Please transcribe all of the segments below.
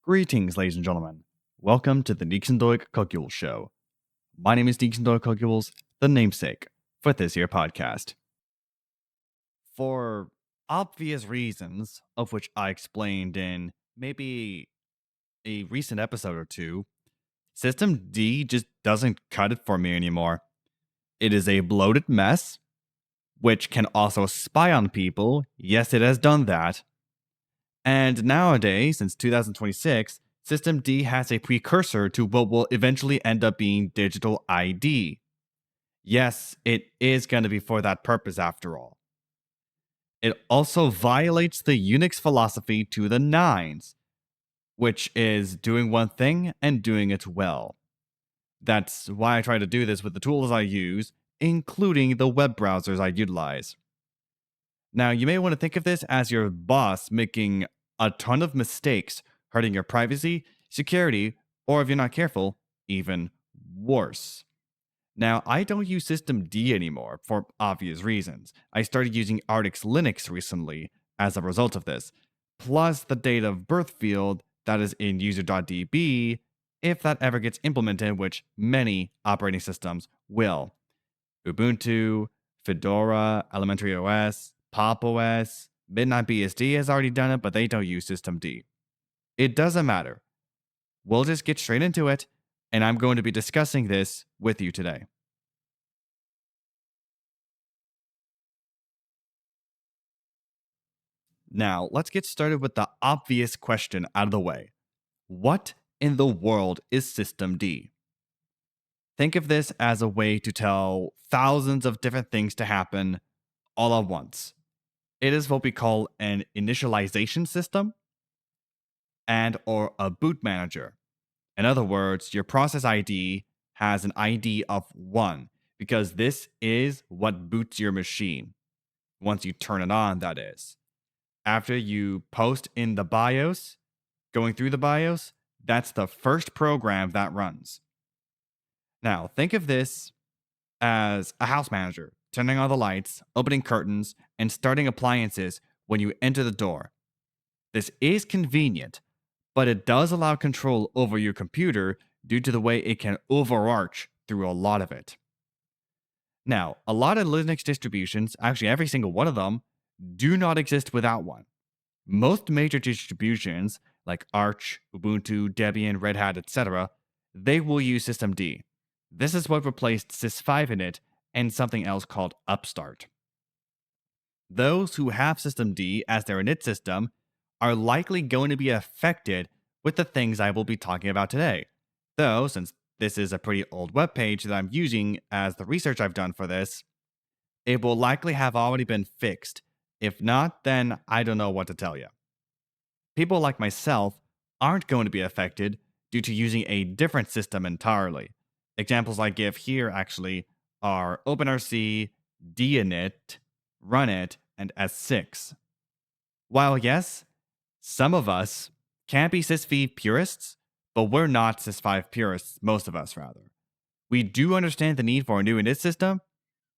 Greetings, ladies and gentlemen. Welcome to the Nëïgsëndöïg Cöcülës show. My name is Nëïgsëndöïg Cöcülës, the namesake for this here podcast. For obvious reasons, of which I explained in maybe a recent episode or two, System D just doesn't cut it for me anymore. It is a bloated mess, which can also spy on people. Yes, it has done that. And nowadays, since 2026, System D has a precursor to what will eventually end up being digital ID. Yes, it is going to be for that purpose after all. It also violates the Unix philosophy to the nines, which is doing one thing and doing it well. That's why I try to do this with the tools I use, including the web browsers I utilize. Now, you may want to think of this as your boss making a ton of mistakes, hurting your privacy, security, or if you're not careful, even worse. Now, I don't use System D anymore for obvious reasons. I started using Artix Linux recently as a result of this, plus the date of birth field that is in user.db if that ever gets implemented, which many operating systems will. Ubuntu, Fedora, Elementary OS, Pop! OS, Midnight BSD has already done it, but they don't use System D. It doesn't matter. We'll just get straight into it, and I'm going to be discussing this with you today. Now, let's get started with the obvious question out of the way. What in the world is System D? Think of this as a way to tell thousands of different things to happen all at once. It is what we call an initialization system and or a boot manager. In other words, your process ID has an ID of 1 because this is what boots your machine. Once you turn it on, that is. After you post in the BIOS, going through the BIOS, that's the first program that runs. Now, think of this as a house manager, turning on the lights, opening curtains, and starting appliances when you enter the door. This is convenient, but it does allow control over your computer due to the way it can overarch through a lot of it. Now, a lot of Linux distributions, actually every single one of them, do not exist without one. Most major distributions, like Arch, Ubuntu, Debian, Red Hat, etc., they will use System D. This is what replaced sys5 init and something else called Upstart. Those who have System D as their init system are likely going to be affected with the things I will be talking about today. Though, since this is a pretty old web page that I'm using as the research I've done for this, it will likely have already been fixed. If not, then I don't know what to tell you. People like myself aren't going to be affected due to using a different system entirely. Examples I give here actually are OpenRC, dinit, runit, and S6. While yes, some of us can be sys5 purists, but we're not sys5 purists, most of us rather. We do understand the need for a new init system,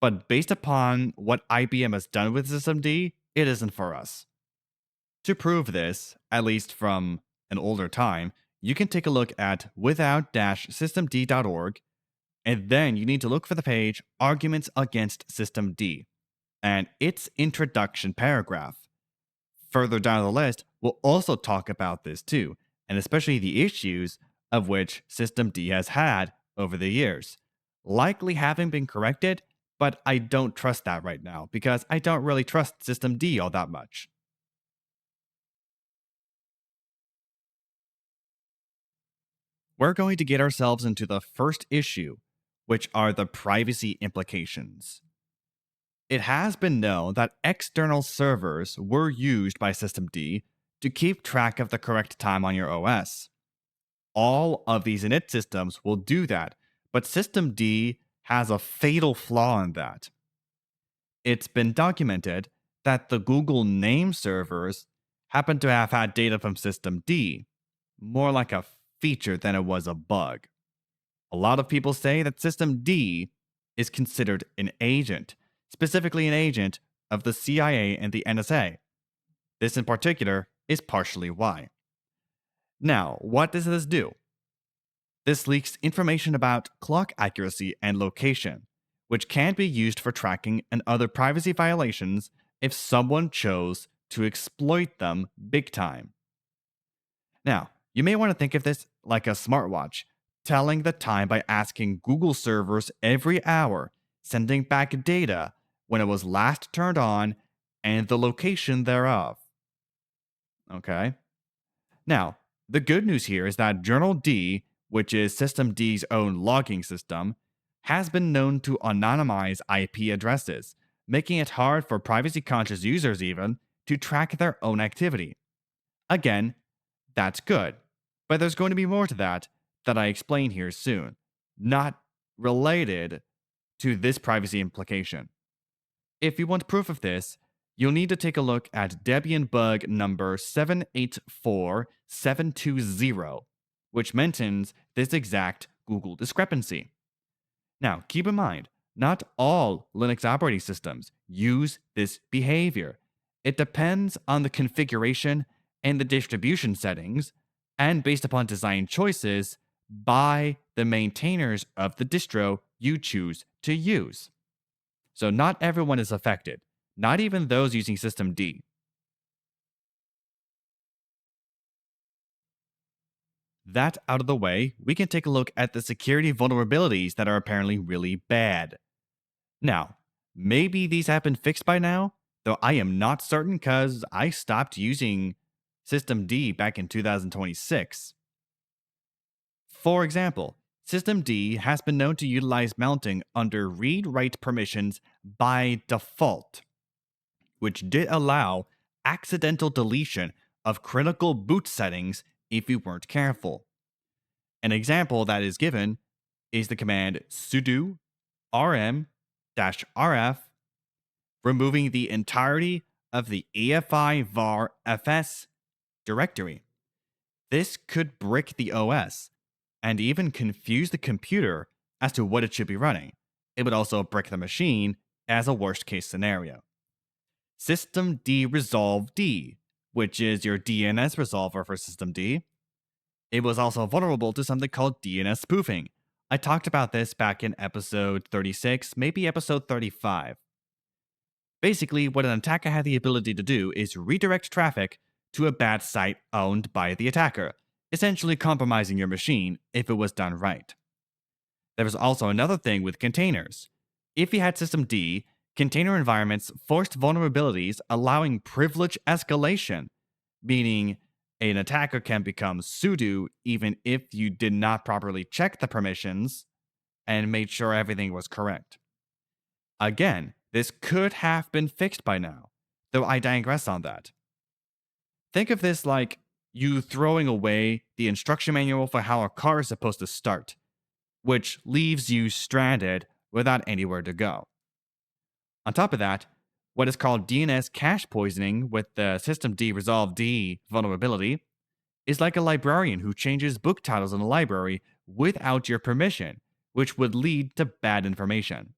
but based upon what IBM has done with System D, it isn't for us. To prove this, at least from an older time, you can take a look at without-systemd.org, and then you need to look for the page Arguments Against System D, and its introduction paragraph. Further down the list, we'll also talk about this too, and especially the issues of which System D has had over the years, likely having been corrected, but I don't trust that right now because I don't really trust System D all that much. We're going to get ourselves into the first issue, which are the privacy implications. It has been known that external servers were used by System D to keep track of the correct time on your OS. All of these init systems will do that, but System D has a fatal flaw in that. It's been documented that the Google name servers happen to have had data from System D, more like a feature than it was a bug. A lot of people say that System D is considered an agent, specifically an agent of the CIA and the NSA. This in particular is partially why. Now, what does this do? This leaks information about clock accuracy and location, which can be used for tracking and other privacy violations if someone chose to exploit them big time. Now, you may want to think of this like a smartwatch, telling the time by asking Google servers every hour, sending back data when it was last turned on and the location thereof. Okay? Now, the good news here is that Journal D, which is System D's own logging system, has been known to anonymize IP addresses, making it hard for privacy conscious users even to track their own activity. Again, that's good. But there's going to be more to that I explain here soon, not related to this privacy implication. If you want proof of this, you'll need to take a look at Debian bug number 784720, which mentions this exact Google discrepancy. Now, keep in mind, not all Linux operating systems use this behavior. It depends on the configuration and the distribution settings, and based upon design choices by the maintainers of the distro you choose to use. So not everyone is affected, not even those using System D. That out of the way, we can take a look at the security vulnerabilities that are apparently really bad. Now, maybe these have been fixed by now, though I am not certain because I stopped using System D back in 2026. For example, System D has been known to utilize mounting under read-write permissions by default, which did allow accidental deletion of critical boot settings if you weren't careful. An example that is given is the command sudo rm-rf, removing the entirety of the EFI var fs directory. This could brick the OS and even confuse the computer as to what it should be running. It would also brick the machine as a worst case scenario. System D Resolve D, which is your DNS resolver for System D. It was also vulnerable to something called DNS spoofing. I talked about this back in episode 36, maybe episode 35. Basically, what an attacker had the ability to do is redirect traffic to a bad site owned by the attacker, essentially compromising your machine if it was done right. There was also another thing with containers. If you had System D, container environments forced vulnerabilities allowing privilege escalation, meaning an attacker can become sudo even if you did not properly check the permissions and made sure everything was correct. Again, this could have been fixed by now, though I digress on that. Think of this like you throwing away the instruction manual for how a car is supposed to start, which leaves you stranded without anywhere to go. On top of that, what is called DNS cache poisoning with the System D Resolve D vulnerability is like a librarian who changes book titles in a library without your permission, which would lead to bad information.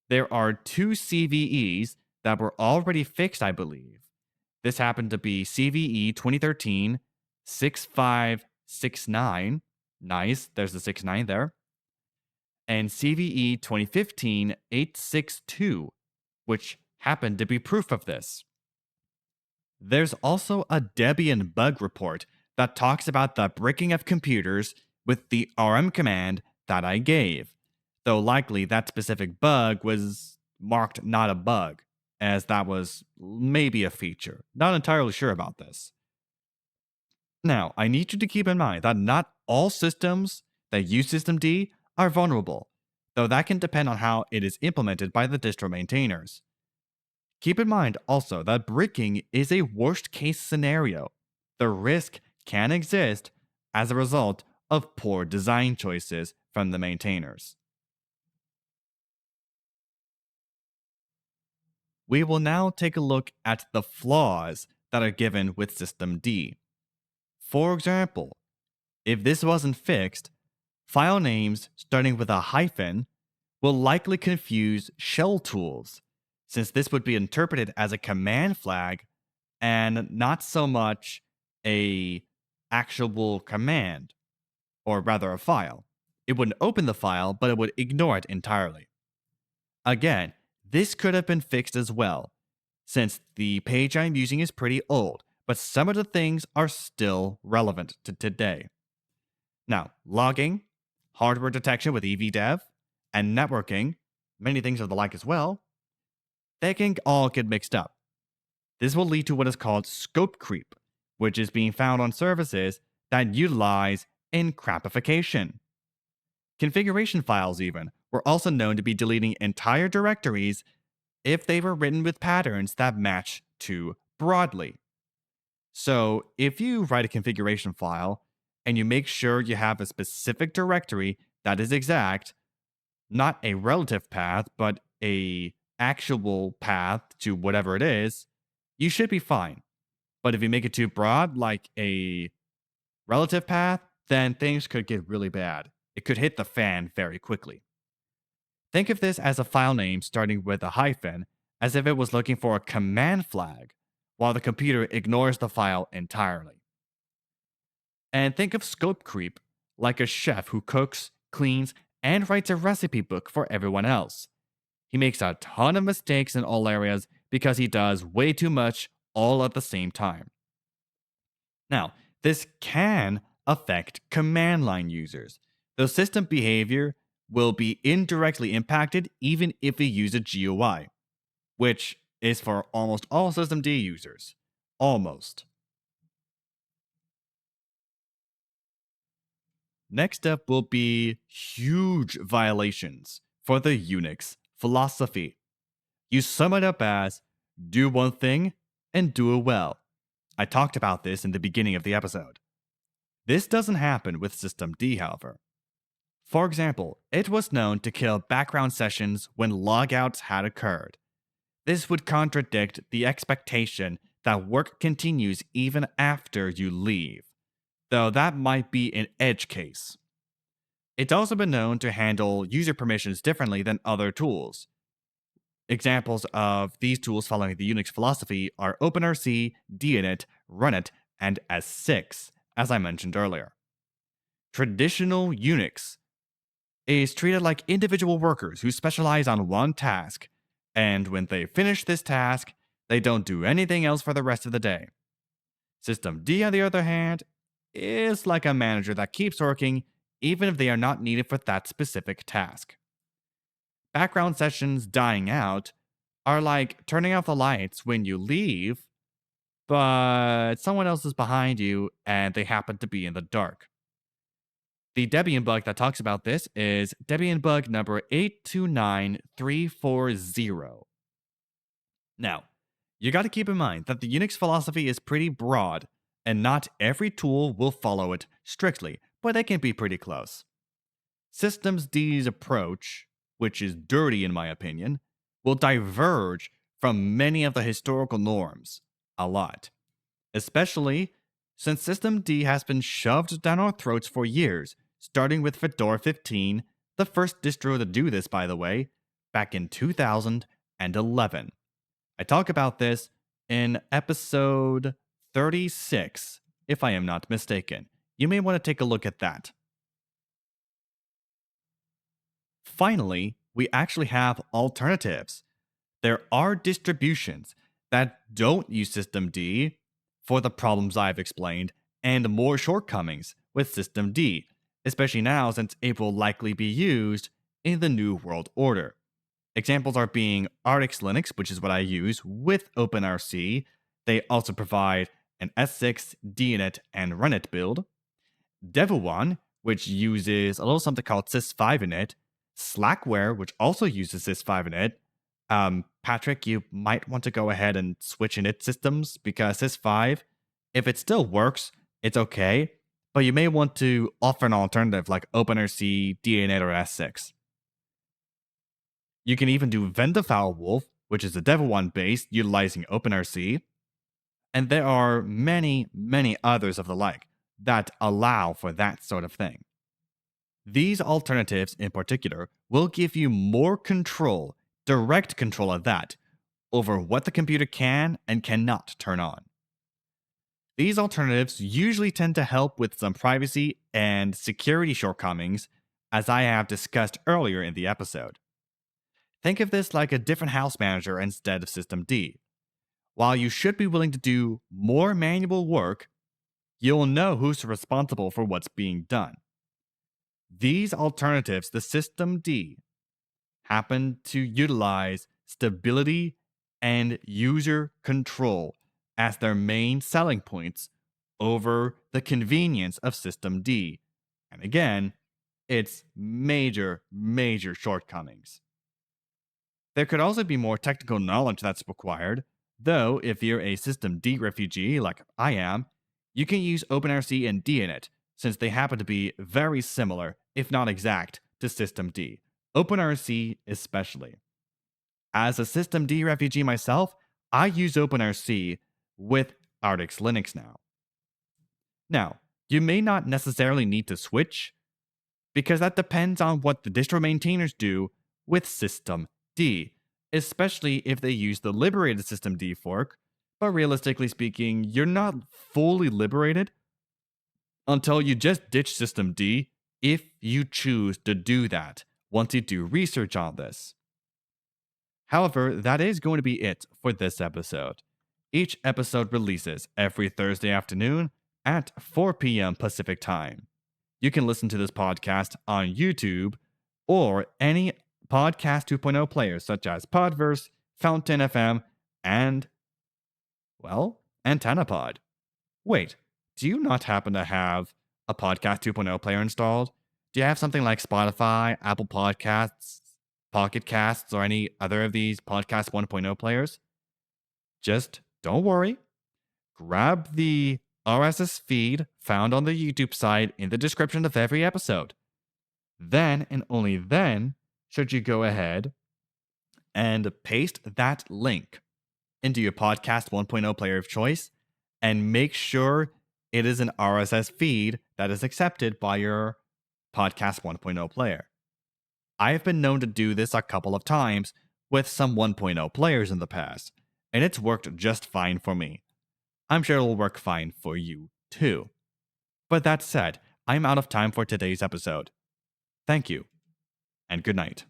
There are 2 CVEs that were already fixed, I believe. This happened to be CVE 2013 6569. Nice, there's the 69 there. And CVE 2015 862, which happened to be proof of this. There's also a Debian bug report that talks about the bricking of computers with the rm command that I gave, though likely that specific bug was marked not a bug, as that was maybe a feature. Not entirely sure about this. Now, I need you to keep in mind that not all systems that use System D are vulnerable, though that can depend on how it is implemented by the distro maintainers. Keep in mind also that bricking is a worst case scenario. The risk can exist as a result of poor design choices from the maintainers. We will now take a look at the flaws that are given with System D. For example, if this wasn't fixed, file names starting with a hyphen will likely confuse shell tools, since this would be interpreted as a command flag and not so much a actual command, or rather a file. It wouldn't open the file, but it would ignore it entirely. Again, this could have been fixed as well, since the page I'm using is pretty old, but some of the things are still relevant to today. Now, logging, hardware detection with EVDev, and networking, many things of the like as well, they can all get mixed up. This will lead to what is called scope creep, which is being found on services that utilize encrapification. Configuration files, even, were also known to be deleting entire directories if they were written with patterns that match too broadly. So, if you write a configuration file and you make sure you have a specific directory that is exact, not a relative path, but a actual path to whatever it is, you should be fine. But if you make it too broad, like a relative path, then things could get really bad. It could hit the fan very quickly. Think of this as a file name starting with a hyphen, as if it was looking for a command flag, while the computer ignores the file entirely. And think of scope creep like a chef who cooks, cleans, and writes a recipe book for everyone else. He makes a ton of mistakes in all areas because he does way too much all at the same time. Now, this can affect command line users, though system behavior will be indirectly impacted even if you use a GUI, which is for almost all systemd users. Almost. Next up will be huge violations for the Unix philosophy. You sum it up as do one thing and do it well. I talked about this in the beginning of the episode. This doesn't happen with systemd, however. For example, it was known to kill background sessions when logouts had occurred. This would contradict the expectation that work continues even after you leave, though that might be an edge case. It's also been known to handle user permissions differently than other tools. Examples of these tools following the Unix philosophy are OpenRC, dinit, runit, and S6, as I mentioned earlier. Traditional Unix is treated like individual workers who specialize on one task, and when they finish this task, they don't do anything else for the rest of the day. Systemd, on the other hand, is like a manager that keeps working even if they are not needed for that specific task. Background sessions dying out are like turning off the lights when you leave, but someone else is behind you and they happen to be in the dark. The Debian bug that talks about this is Debian bug number 829340. Now, you got to keep in mind that the Unix philosophy is pretty broad, and not every tool will follow it strictly, but they can be pretty close. Systemd's approach, which is dirty in my opinion, will diverge from many of the historical norms a lot, especially since systemd has been shoved down our throats for years, starting with Fedora 15, the first distro to do this, by the way, back in 2011. I talk about this in episode 36, if I am not mistaken. You may want to take a look at that. Finally, we actually have alternatives. There are distributions that don't use systemd for the problems I've explained, and more shortcomings with systemd, especially now since it will likely be used in the New World Order. Examples are being Artix Linux, which is what I use, with OpenRC. They also provide an S6, dinit, and runit build. Devuan, which uses a little something called sys5init. Slackware, which also uses sys5init. Patrick, you might want to go ahead and switch init systems because sys5, if it still works, it's okay, but you may want to offer an alternative like OpenRC, dinit, or S6. You can even do Vendafoulwolf, which is a Devuan base utilizing OpenRC, and there are many, many others of the like that allow for that sort of thing. These alternatives in particular will give you more control, direct control of that, over what the computer can and cannot turn on. These alternatives usually tend to help with some privacy and security shortcomings, as I have discussed earlier in the episode. Think of this like a different house manager instead of System D. While you should be willing to do more manual work, you'll know who's responsible for what's being done. These alternatives, the System D, happen to utilize stability and user control as their main selling points over the convenience of System D. And again, its major shortcomings. There could also be more technical knowledge that's required, though if you're a System D refugee like I am, you can use OpenRC and DNet, since they happen to be very similar, if not exact, to System D. OpenRC especially. As a System D refugee myself, I use OpenRC with Artix Linux now. Now, you may not necessarily need to switch, because that depends on what the distro maintainers do with System D, especially if they use the liberated System D fork, but realistically speaking, you're not fully liberated until you just ditch System D if you choose to do that once you do research on this. However, that is going to be it for this episode. Each episode releases every Thursday afternoon at 4 p.m. Pacific Time. You can listen to this podcast on YouTube or any Podcast 2.0 players such as Podverse, Fountain FM, and, well, AntennaPod. Wait, do you not happen to have a Podcast 2.0 player installed? Do you have something like Spotify, Apple Podcasts, Pocket Casts, or any other of these Podcast 1.0 players? Just don't worry. Grab the RSS feed found on the YouTube site in the description of every episode. Then and only then should you go ahead and paste that link into your Podcast 1.0 player of choice and make sure it is an RSS feed that is accepted by your Podcast 1.0 player. I have been known to do this a couple of times with some 1.0 players in the past, and it's worked just fine for me. I'm sure it'll work fine for you too. But that said, I'm out of time for today's episode. Thank you, and good night.